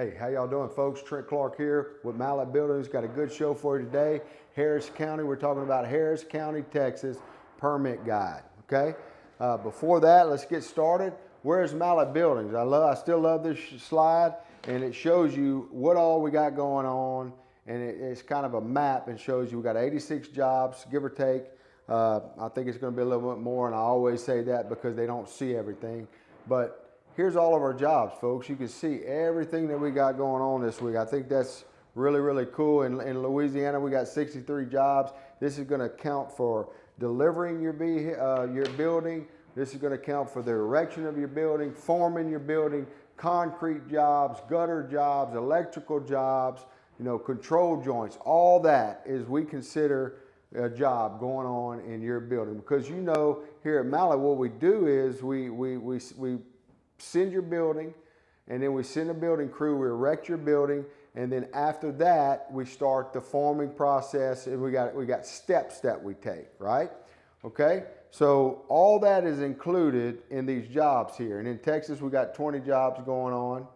Hey, how y'all doing, folks? Trent Clark here with Mallet Buildings. Got a good show for you today. Harris County, we're talking about Harris County, Texas permit guide, okay? Before that, let's get started. Where's Mallet Buildings? I still love this slide, and it shows you what all we got going on, and it's kind of a map and shows you we got 86 jobs, give or take. I think it's gonna be a little bit more, and I always say that because they don't see everything. But here's all of our jobs, folks. You can see everything that we got going on this week. I think that's really, really cool. In Louisiana, we got 63 jobs. This is gonna count for delivering your building. This is gonna count for the erection of your building, forming your building, concrete jobs, gutter jobs, electrical jobs, control joints. All that is we consider a job going on in your building, because here at Mallet, what we do is we send your building, and then we send a building crew, we erect your building, and then after that we start the forming process, and we got steps that we take, right? Okay, so all that is included in these jobs here. And in Texas, we got 20 jobs going on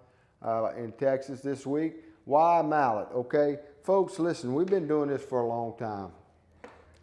in Texas this week. Why Mallet? Okay, folks, listen, we've been doing this for a long time.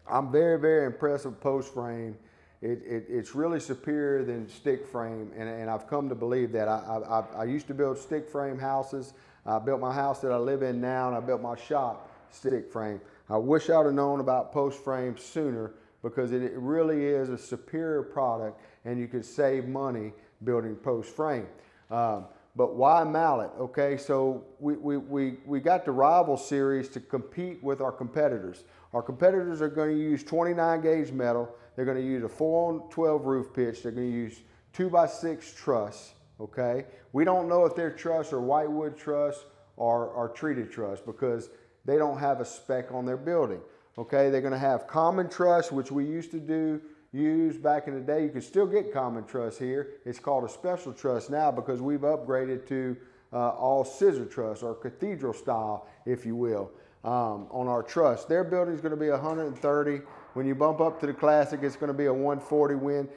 I'm very, very impressed with post frame. It's really superior than stick frame, and I've come to believe that. I used to build stick frame houses. I built my house that I live in now, and I built my shop stick frame. I wish I'd have known about post frame sooner, because it really is a superior product, and you could save money building post frame. But why Mallet? Okay, so we got the Rival series to compete with our competitors. Our competitors are going to use 29 gauge metal. They're going to use a 4-on-12 roof pitch. They're going to use 2x6 truss. Okay, we don't know if they're truss or whitewood truss or treated truss, because they don't have a spec on their building. Okay, they're going to have common truss, which we used to use back in the day. You can still get common truss here. It's called a special truss now, because we've upgraded to all scissor truss, or cathedral style, if you will, on our truss. Their building is going to be 130. When you bump up to the Classic, it's going to be a 140 wind.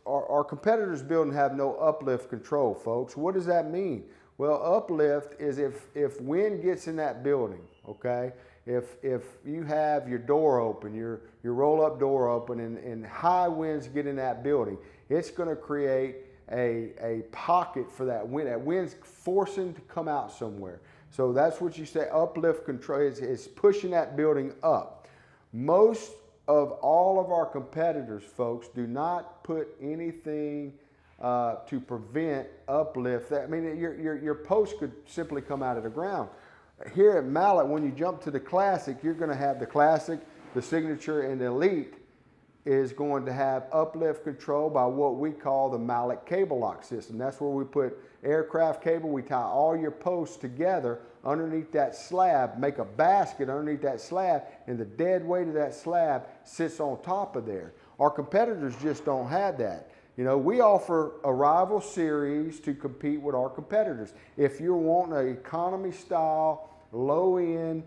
Our competitors' building have no uplift control, folks. What does that mean? Well, uplift is if wind gets in that building, okay? If you have your door open, your roll-up door open, and high winds get in that building, it's going to create a pocket for that wind. That wind's forcing to come out somewhere. So that's what you say uplift control is pushing that building up. Most of all of our competitors, folks, do not put anything to prevent uplift. I mean, your post could simply come out of the ground. Here at Mallet, when you jump to the Classic, you're going to have the Classic, the Signature, and the Elite is going to have uplift control by what we call the Mallet cable lock system. That's where we put aircraft cable. We tie all your posts together underneath that slab, make a basket underneath that slab, and the dead weight of that slab sits on top of there. Our competitors just don't have that. We offer a Rival series to compete with our competitors. If you're wanting an economy style, low-end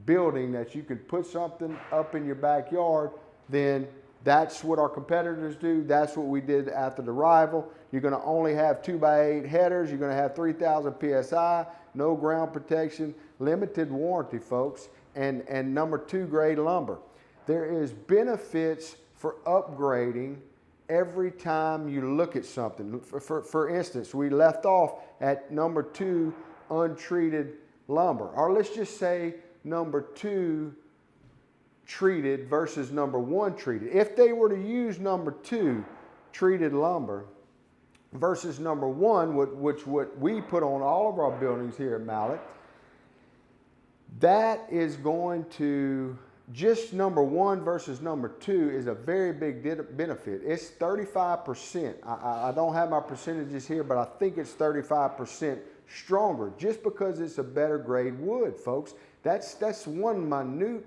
building that you could put something up in your backyard, then that's what our competitors do. That's what we did after the Rival. You're going to only have 2x8 headers. You're going to have 3,000 PSI, no ground protection, limited warranty, folks, and number 2 grade lumber. There is benefits for upgrading every time you look at something. For instance, we left off at number 2 untreated lumber, or let's just say number 2 treated versus number 1 treated. If they were to use number 2 treated lumber versus number 1, which what we put on all of our buildings here at Mallet, that is going to, just number 1 versus number 2 is a very big benefit. It's 35%. I don't have my percentages here, but I think it's 35% stronger, just because it's a better grade wood, folks. That's one minute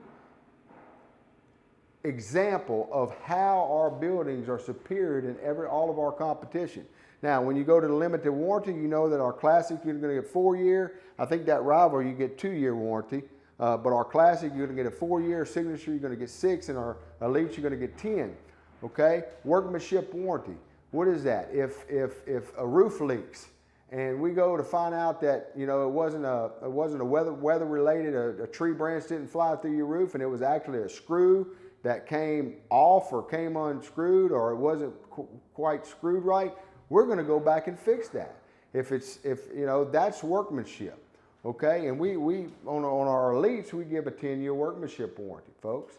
example of how our buildings are superior than all of our competition. Now, when you go to the limited warranty, you know that our Classic, you're going to get 4-year. I think that Rival, you get 2-year warranty. But our Classic, you're going to get a 4-year. Signature, you're going to get 6, and our Elite, you're going to get 10. Okay? Workmanship warranty. What is that? If a roof leaks and we go to find out that, you know, it wasn't a weather related, a tree branch didn't fly through your roof, and it was actually a screw that came off or came unscrewed, or it wasn't quite screwed right, we're going to go back and fix that. If you know, that's workmanship. Okay, and we on our Elites, we give a 10-year workmanship warranty, folks.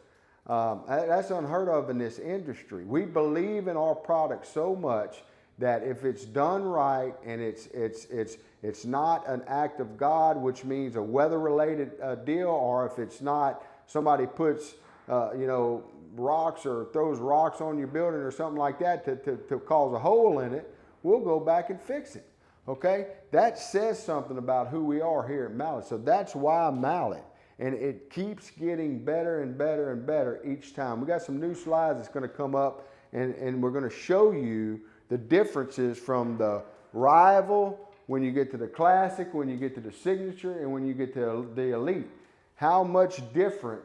That's unheard of in this industry. We believe in our product so much that if it's done right and it's not an act of God, which means a weather-related deal, or if it's not somebody puts you know, rocks or throws rocks on your building or something like that to cause a hole in it, we'll go back and fix it. Okay, that says something about who we are here at Mallet. So that's why Mallet, and it keeps getting better and better and better each time. We got some new slides that's going to come up, and we're going to show you the differences from the Rival, when you get to the Classic, when you get to the Signature, and when you get to the Elite. How much different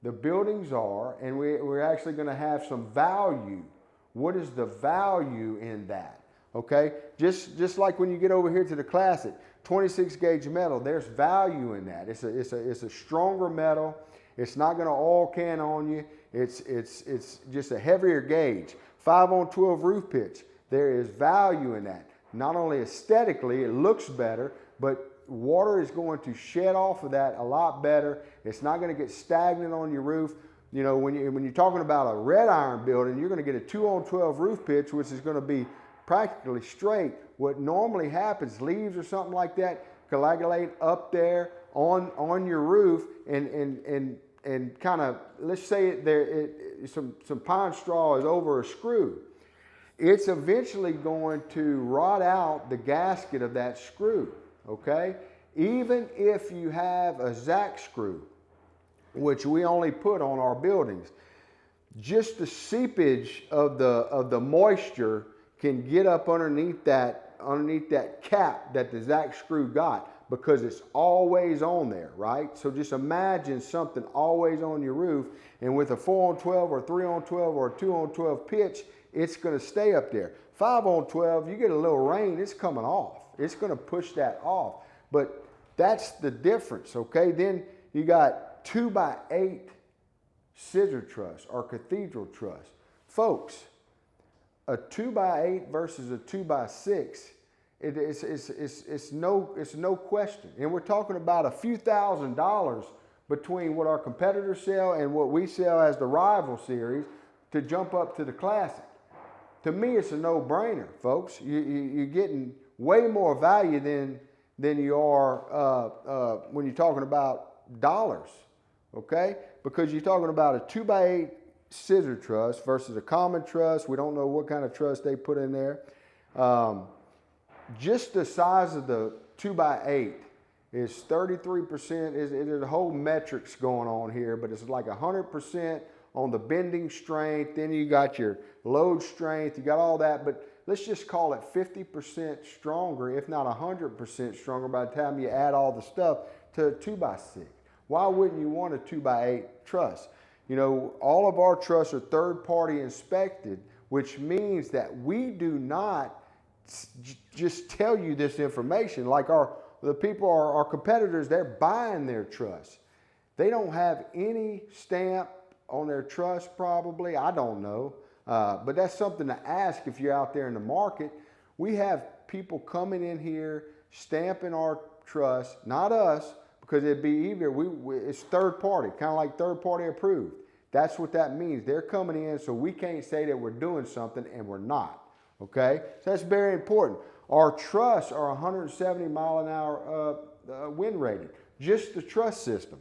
the buildings are, and we're actually going to have some value. What is the value in that? Okay, just like when you get over here to the Classic, 26 gauge metal, there's value in that. It's a stronger metal. It's not going to oil can on you. It's just a heavier gauge. 5-on-12 roof pitch. There is value in that. Not only aesthetically, it looks better, but water is going to shed off of that a lot better. It's not going to get stagnant on your roof. You know, when you're talking about a red iron building, you're going to get a 2-on-12 roof pitch, which is going to be practically straight. What normally happens, leaves or something like that coagulate up there on your roof, and kind of, let's say some pine straw is over a screw. It's eventually going to rot out the gasket of that screw. Okay, even if you have a Zac screw, which we only put on our buildings, just the seepage of the moisture can get up underneath that cap that the Zac screw got, because it's always on there, right? So just imagine something always on your roof, and with a 4-on-12 or 3-on-12 or a 2-on-12 pitch, it's going to stay up there. 5-on-12, you get a little rain, it's coming off. It's going to push that off. But that's the difference, okay? Then you got 2x8 scissor truss or cathedral truss. Folks, a 2x8 versus a 2x6, it's no question. And we're talking about a few $1,000s between what our competitors sell and what we sell as the Rival series to jump up to the Classic. To me, it's a no-brainer, folks. You're getting way more value than you are when you're talking about dollars, okay? Because you're talking about a 2x8 scissor truss versus a common truss. We don't know what kind of truss they put in there. Just the size of the 2x8 is 33%. There's a whole metrics going on here, but it's like 100% on the bending strength. Then you got your load strength. You got all that, but let's just call it 50% stronger, if not 100% stronger by the time you add all the stuff to a 2x6. Why wouldn't you want a 2x8 truss? You know, all of our trusses are third-party inspected, which means that we do not just tell you this information. Like our competitors, they're buying their truss. They don't have any stamp on their truss, probably. I don't know. But that's something to ask if you're out there in the market. We have people coming in here stamping our truss, not us, because it'd be easier. It's third party, kind of like third party approved. That's what that means. They're coming in, so we can't say that we're doing something and we're not. Okay, so that's very important. Our truss are 170 mile an hour wind rated, just the truss system.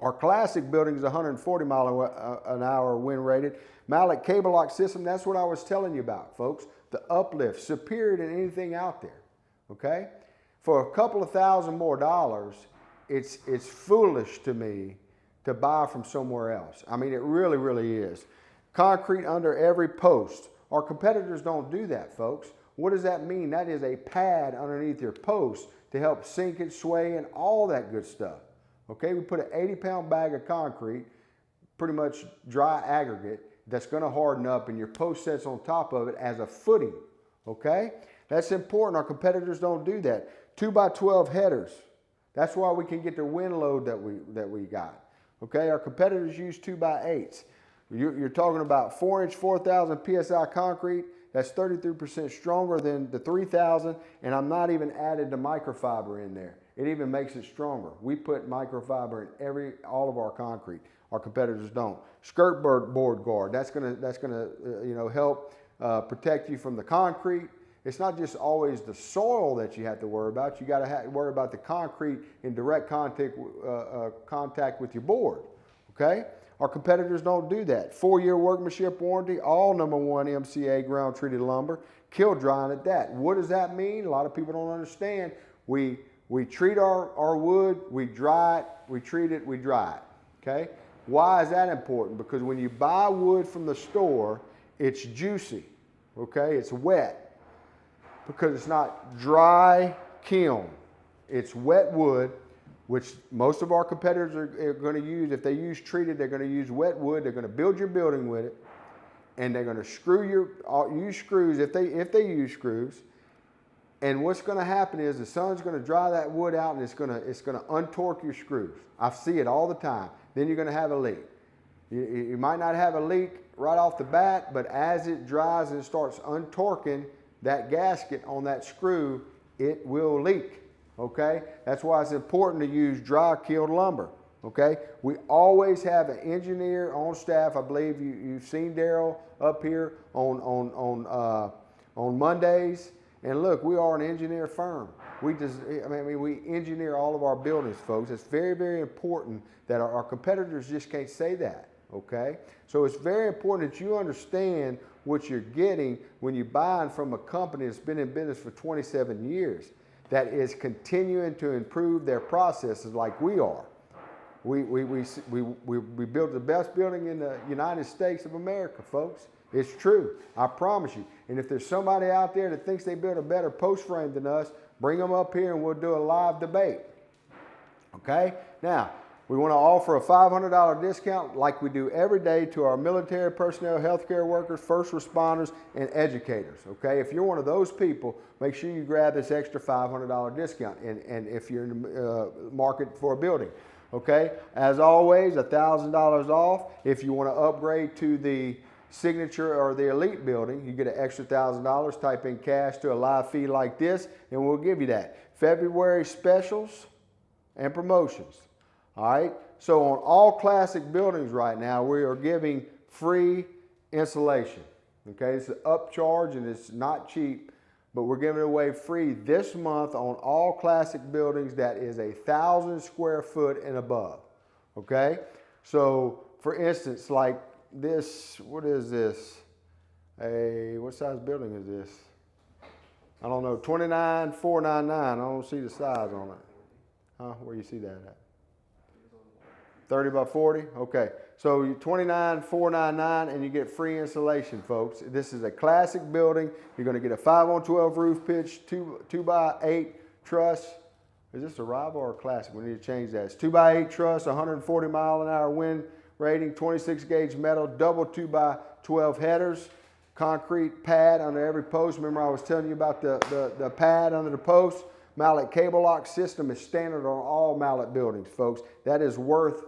Our Classic building is 140 mile an hour wind rated. Mallet cable lock system, that's what I was telling you about, folks. The uplift, superior to anything out there, okay? For a couple of $1,000 more dollars, it's foolish to me to buy from somewhere else. I mean, it really, really is. Concrete under every post. Our competitors don't do that, folks. What does that mean? That is a pad underneath your post to help sink it, sway, and all that good stuff. Okay, we put an 80-pound bag of concrete, pretty much dry aggregate, that's going to harden up, and your post sets on top of it as a footing. Okay, That's important. Our competitors don't do that. 2x12 headers. That's why we can get the wind load that we got. Okay, our competitors use 2x8s. You're talking about 4-inch, 4,000 PSI concrete. That's 33% stronger than the 3,000, and I'm not even added the microfiber in there. It even makes it stronger. We put microfiber in all of our concrete. Our competitors don't. Skirt board guard. That's gonna help protect you from the concrete. It's not just always the soil that you have to worry about. You got to worry about the concrete in direct contact with your board. Okay. Our competitors don't do that. 4-year workmanship warranty, all #1 MCA ground treated lumber, kill drying at that. What does that mean? A lot of people don't understand. We treat our wood, we dry it, we treat it, we dry it. Okay? Why is that important? Because when you buy wood from the store, it's juicy. Okay? It's wet. Because it's not dry kiln. It's wet wood, which most of our competitors are going to use. If they use treated, they're going to use wet wood. They're going to build your building with it, and they're going to use screws if they use screws. And what's going to happen is the sun's going to dry that wood out, and it's going to untorque your screws. I see it all the time. Then you're going to have a leak. You might not have a leak right off the bat, but as it dries and it starts untorquing that gasket on that screw, it will leak. Okay, that's why it's important to use dry killed lumber. Okay, we always have an engineer on staff. I believe you've seen Daryl up here on Mondays. And look, we are an engineer firm. We engineer all of our buildings, folks. It's very, very important that our competitors just can't say that. Okay, so it's very important that you understand what you're getting when you're buying from a company that's been in business for 27 years. That is continuing to improve their processes like we are. We built the best building in the United States of America, folks. It's true. I promise you. And if there's somebody out there that thinks they built a better post frame than us, bring them up here and we'll do a live debate. Okay? Now, we want to offer a $500 discount like we do every day to our military personnel, healthcare workers, first responders, and educators. Okay? If you're one of those people, make sure you grab this extra $500 discount. And if you're in the market for a building. Okay? As always, $1,000 off. If you want to upgrade to the signature or the elite building, you get an extra $1,000. Type in cash to a live feed like this, and we'll give you that. February specials and promotions. All right, so on all classic buildings right now, we are giving free insulation. Okay, it's an upcharge and it's not cheap, but we're giving it away free this month on all classic buildings that is 1,000 square foot and above. Okay, so for instance, like this, what is this? What size building is this? I don't know, 29,499. I don't see the size on it. Huh? Where you see that at? 30 by 40? Okay. So you 29,499 and you get free insulation, folks. This is a classic building. You're going to get a 5-on-12 roof pitch, 2x8 truss. Is this a rival or a classic? We need to change that. It's 2x8 truss, 140 mile-an-hour wind rating, 26 gauge metal, double 2x12 headers, concrete pad under every post. Remember I was telling you about the pad under the post? Mallet cable lock system is standard on all mallet buildings, folks. That is worth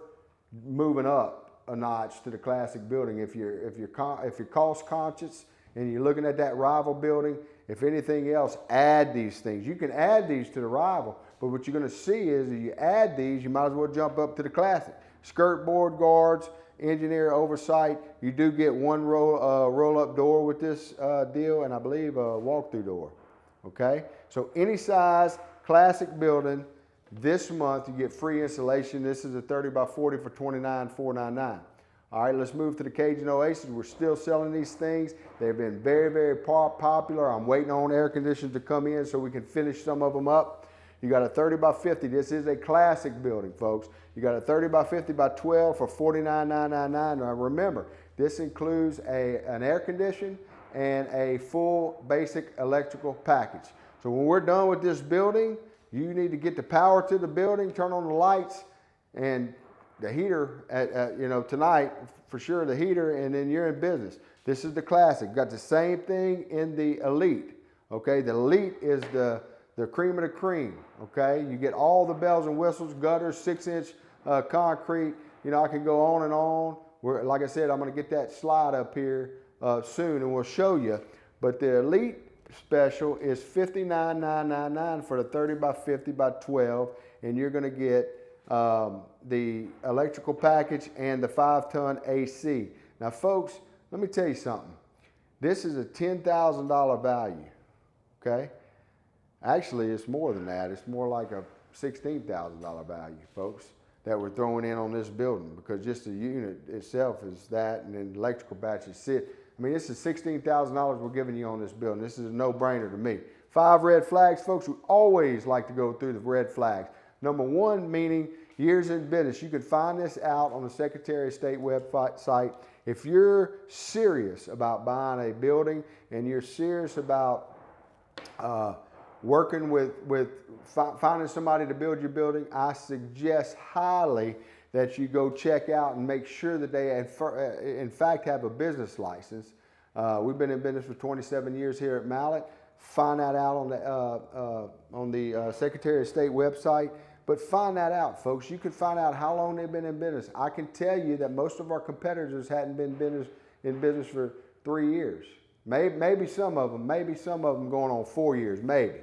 moving up a notch to the classic building. If you're cost conscious and you're looking at that rival building, if anything else, add these things. You can add these to the rival, but what you're going to see is if you add these, you might as well jump up to the classic. Skirt board guards, engineer oversight. You do get one roll-up door with this deal, and I believe a walk-through door. Okay, so any size classic building. This month you get free insulation. This is a 30 by 40 for $29,499. All right, let's move to the Cajun Oasis. We're still selling these things. They've been very, very popular. I'm waiting on air conditioners to come in so we can finish some of them up. You got a 30 by 50. This is a classic building, folks. You got a 30 by 50 by 12 for $49,999. Now remember, this includes an air condition and a full basic electrical package. So when we're done with this building, you need to get the power to the building, turn on the lights, and the heater, tonight, for sure the heater, and then you're in business. This is the classic. Got the same thing in the elite. Okay, the Elite is the cream of the cream. Okay, you get all the bells and whistles, gutters, 6-inch concrete. You know, I can go on and on. Like I said, I'm going to get that slide up here soon, and we'll show you. But the Elite special is $59,999 for the 30 by 50 by 12, and you're going to get the electrical package and the 5-ton AC. Now, folks, let me tell you something. This is a $10,000 value. Okay, actually, it's more than that. It's more like a $16,000 value, folks, that we're throwing in on this building, because just the unit itself is that, and then the electrical batches sit. I mean, this is $16,000 we're giving you on this building. This is a no-brainer to me. 5 red flags, folks. We always like to go through the red flags. Number 1, meaning years in business. You can find this out on the Secretary of State website. If you're serious about buying a building and you're serious about working with finding somebody to build your building, I suggest highly that you go check out and make sure that they in fact have a business license. We've been in business for 27 years here at Mallet. Find that out on the Secretary of State website. But find that out, folks. You can find out how long they've been in business. I can tell you that most of our competitors hadn't been in business for 3 years. Maybe some of them going on 4 years, maybe.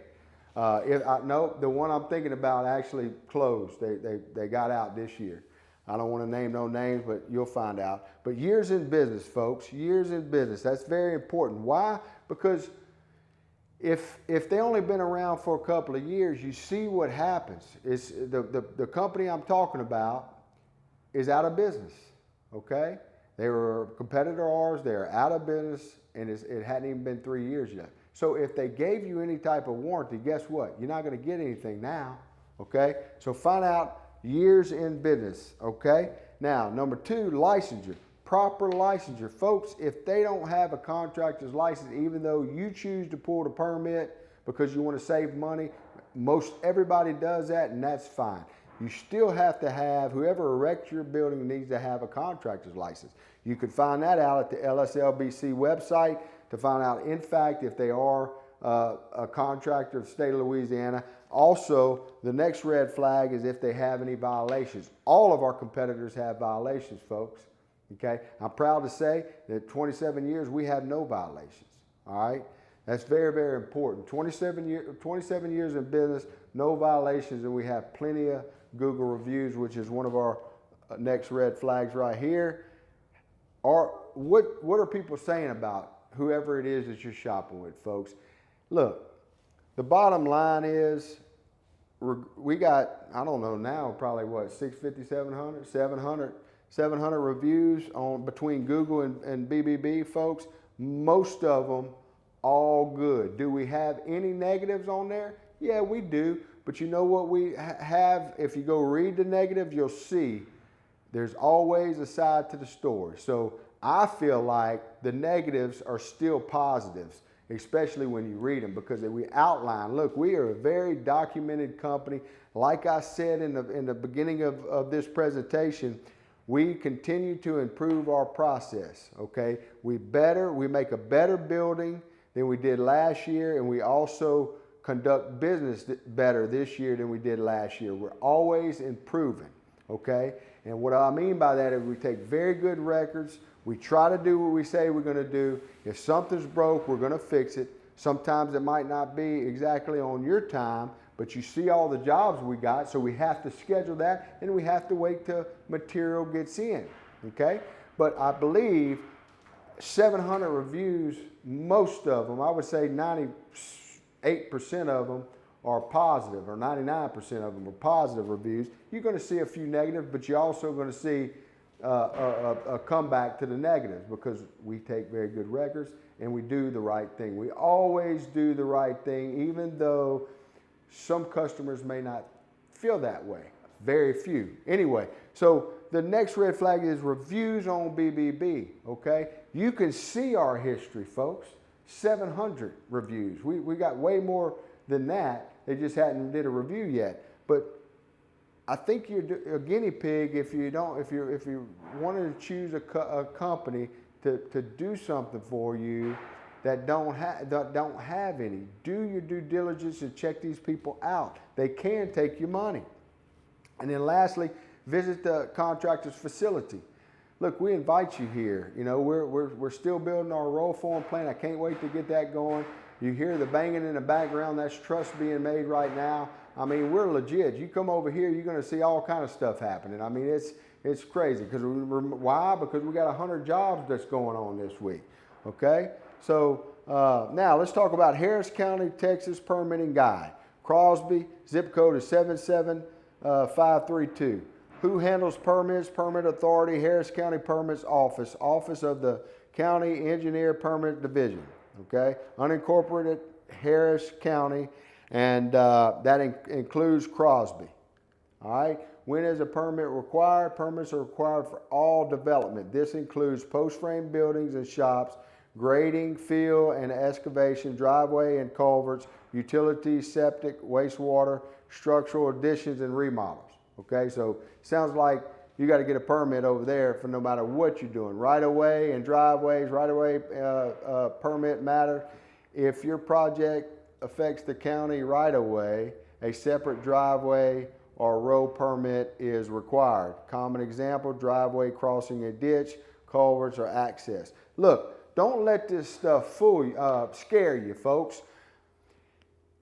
No, the one I'm thinking about actually closed. They got out this year. I don't want to name no names, but you'll find out. But years in business, folks, years in business. That's very important. Why? Because if they only been around for a couple of years, you see what happens. It's the company I'm talking about is out of business. Okay, they were a competitor of ours. They're out of business, and it hadn't even been 3 years yet. So if they gave you any type of warranty, guess what? You're not going to get anything now. Okay, so find out years in business. Okay, now number 2, licensure. Proper licensure. Folks, if they don't have a contractor's license, even though you choose to pull the permit because you want to save money, most everybody does that, and that's fine. You still have to have, whoever erects your building needs to have a contractor's license. You can find that out at the LSLBC website to find out, in fact, if they are a contractor of the state of Louisiana. Also, the next red flag is if they have any violations. All of our competitors have violations, folks. Okay, I'm proud to say that 27 years we have no violations. All right, that's very, very important. 27 years in business, no violations, and we have plenty of Google reviews, which is one of our next red flags right here. What are people saying about whoever it is that you're shopping with, folks? Look, the bottom line is we got, I don't know now, probably what, 650, 700, 700 reviews on between Google and BBB, folks. Most of them all good. Do we have any negatives on there? Yeah, we do. But you know what we have? If you go read the negative, you'll see there's always a side to the story. So I feel like the negatives are still positives, especially when you read them, because we outline, look, we are a very documented company. Like I said in the beginning of this presentation, we continue to improve our process, okay? We make a better building than we did last year, and we also conduct business better this year than we did last year. We're always improving, okay? And what I mean by that is we take very good records. We try to do what we say we're going to do. If something's broke, we're going to fix it. Sometimes it might not be exactly on your time, but you see all the jobs we got, so we have to schedule that, and we have to wait till material gets in, okay? But I believe 700 reviews, most of them, I would say 98% of them are positive, or 99% of them are positive reviews. You're going to see a few negative, but you're also going to see a comeback to the negatives, because we take very good records and we do the right thing. We always do the right thing, even though some customers may not feel that way. Very few. Anyway, so the next red flag is reviews on BBB, okay? You can see our history, folks. 700 reviews. We got way more than that. They just hadn't did a review yet. But I think you're a guinea pig if you wanted to choose a company to do something for you that don't have any. Do your due diligence and check these people out. They can take your money. And then lastly, visit the contractor's facility. Look, we invite you here. You know, we're still building our roll form plant. I can't wait to get that going. You hear the banging in the background. That's truss being made right now. I mean, we're legit. You come over here, you're going to see all kind of stuff happening. I mean, it's crazy. Why? Because we got 100 jobs that's going on this week. Okay? So now let's talk about Harris County, Texas permitting guide. Crosby, zip code is 77532. Who handles permits? Permit Authority, Harris County Permits Office, Office of the County Engineer Permit Division. Okay, unincorporated Harris County, and that includes Crosby. All right, when is a permit required? Permits are required for all development. This includes post-frame buildings and shops, grading, fill and excavation, driveway and culverts, utilities, septic, wastewater, structural additions and remodels. Okay, so sounds like you got to get a permit over there for no matter what you're doing. Right of way and driveways, right of way permit matter. If your project affects the county right of way, a separate driveway or road permit is required. Common example, driveway crossing a ditch, culverts, or access. Look, don't let this stuff scare you, folks.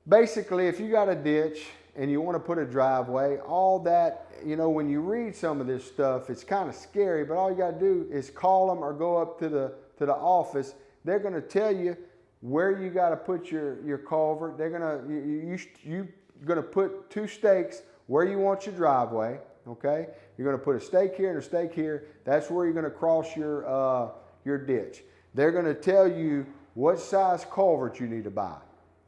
Basically, if you got a ditch and you want to put a driveway, all that, you know, when you read some of this stuff, it's kind of scary, but all you got to do is call them or go up to the office. They're going to tell you where you got to put your culvert. They're going to, you're going to put 2 stakes where you want your driveway, okay? You're going to put a stake here and a stake here. That's where you're going to cross your ditch. They're going to tell you what size culvert you need to buy,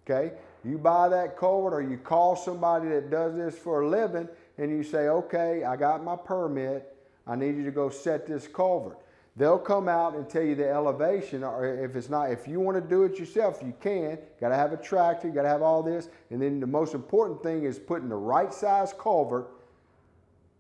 okay? You buy that culvert, or you call somebody that does this for a living and you say, okay, I got my permit. I need you to go set this culvert. They'll come out and tell you the elevation, or if you want to do it yourself, you can. Got to have a tractor, got to have all this. And then the most important thing is putting the right size culvert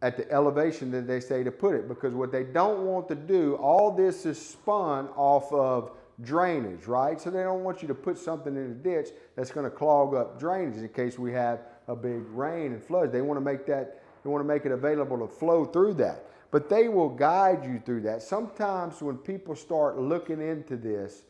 at the elevation that they say to put it. Because what they don't want to do, all this is spun off of drainage, right? So they don't want you to put something in a ditch that's going to clog up drainage in case we have a big rain and floods. They want to make it available to flow through that. But they will guide you through that. Sometimes when people start looking into this,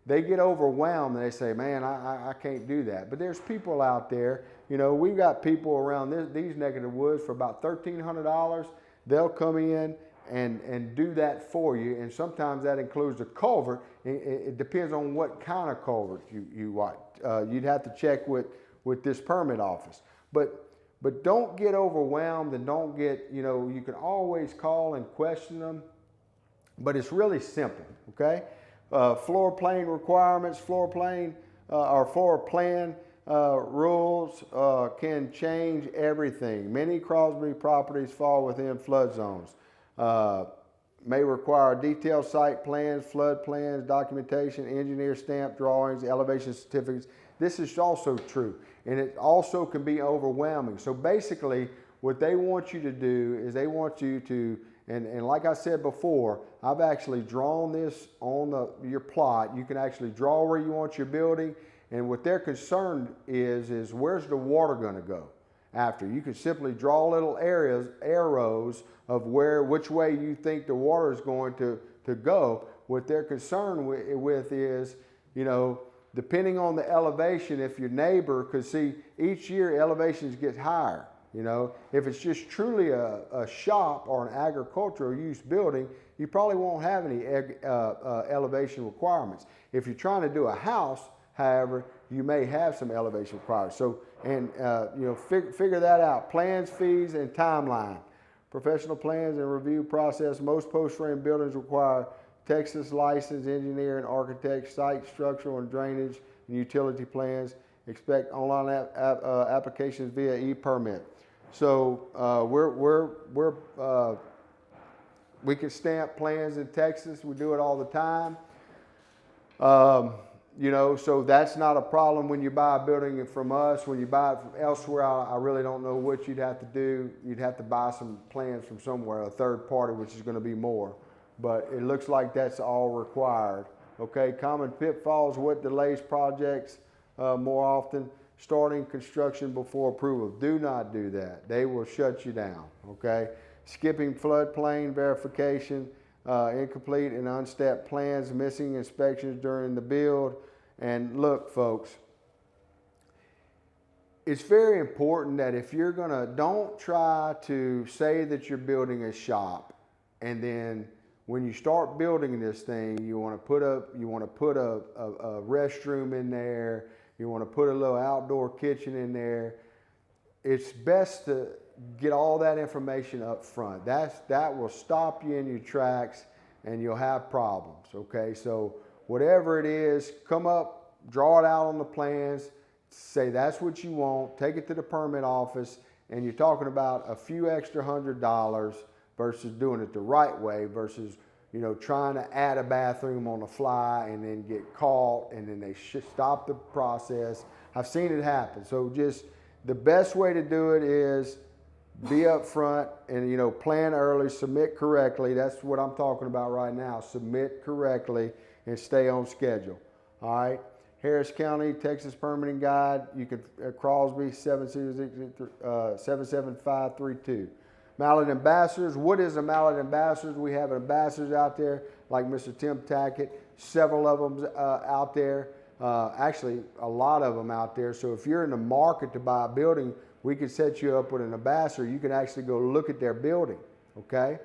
they get overwhelmed and they say, man, I can't do that. But there's people out there, you know, we've got people around these neck of the woods for about $1,300. They'll come in and do that for you, and sometimes that includes a culvert. It depends on what kind of culvert you want. You'd have to check with this permit office. But don't get overwhelmed, and don't get, you know, you can always call and question them, but it's really simple, okay? Floor plan requirements, floor plan rules can change everything. Many Crosby properties fall within flood zones. May require detailed site plans, flood plans, documentation, engineer stamp drawings, elevation certificates. This is also true, and it also can be overwhelming. So basically, what they want you to do is they want you to, and like I said before, I've actually drawn this on your plot. You can actually draw where you want your building, and what they're concerned is where's the water going to go after. You can simply draw little arrows of which way you think the water is going to go. What they're concerned with is, you know, depending on the elevation, if your neighbor, because see, each year elevations get higher. You know, if it's just truly a shop or an agricultural use building, you probably won't have any elevation requirements. If you're trying to do a house, however, you may have some elevation requirements. So, and you know, figure that out. Plans, fees, and timeline. Professional plans and review process. Most post-frame buildings require Texas licensed engineer and architect, site structural and drainage and utility plans. Expect online applications via e-permit. So we can stamp plans in Texas. We do it all the time. You know, so that's not a problem when you buy a building from us. When you buy it from elsewhere, I really don't know what you'd have to do. You'd have to buy some plans from somewhere, a third party, which is going to be more. But it looks like that's all required Okay, common pitfalls, what delays projects more often. Starting construction before approval. Do not do that. They will shut you down. Okay, skipping floodplain verification, incomplete and unstamped plans, missing inspections during the build. And look, folks, it's very important that if you're gonna, don't try to say that you're building a shop, and then when you start building this thing, you want to put a restroom in there, you want to put a little outdoor kitchen in there. It's best to get all that information up front. That will stop you in your tracks, and you'll have problems. Okay, so whatever it is, come up, draw it out on the plans. Say that's what you want, take it to the permit office, and you're talking about a few extra $100 versus doing it the right way versus, you know, trying to add a bathroom on the fly and then get caught and then they stop the process. I've seen it happen. So just the best way to do it is be up front and, you know, plan early, submit correctly. That's what I'm talking about right now. Submit correctly and stay on schedule. All right. Harris County, Texas Permitting Guide. You can, Crosby 77532. Mallard Ambassadors. What is a Mallard Ambassadors? We have ambassadors out there like Mr. Tim Tackett, several of them out there. Actually, a lot of them out there. So if you're in the market to buy a building, we can set you up with an ambassador. You can actually go look at their building, okay?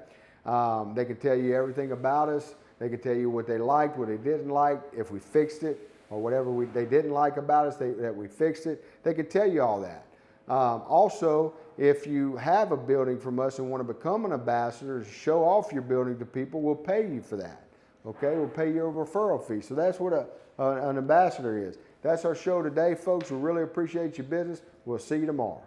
They can tell you everything about us. They can tell you what they liked, what they didn't like, if we fixed it, or whatever they didn't like about us, that we fixed it. They can tell you all that. Also, if you have a building from us and want to become an ambassador, show off your building to people, we'll pay you for that. Okay, we'll pay you a referral fee. So that's what an ambassador is. That's our show today, folks. We really appreciate your business. We'll see you tomorrow.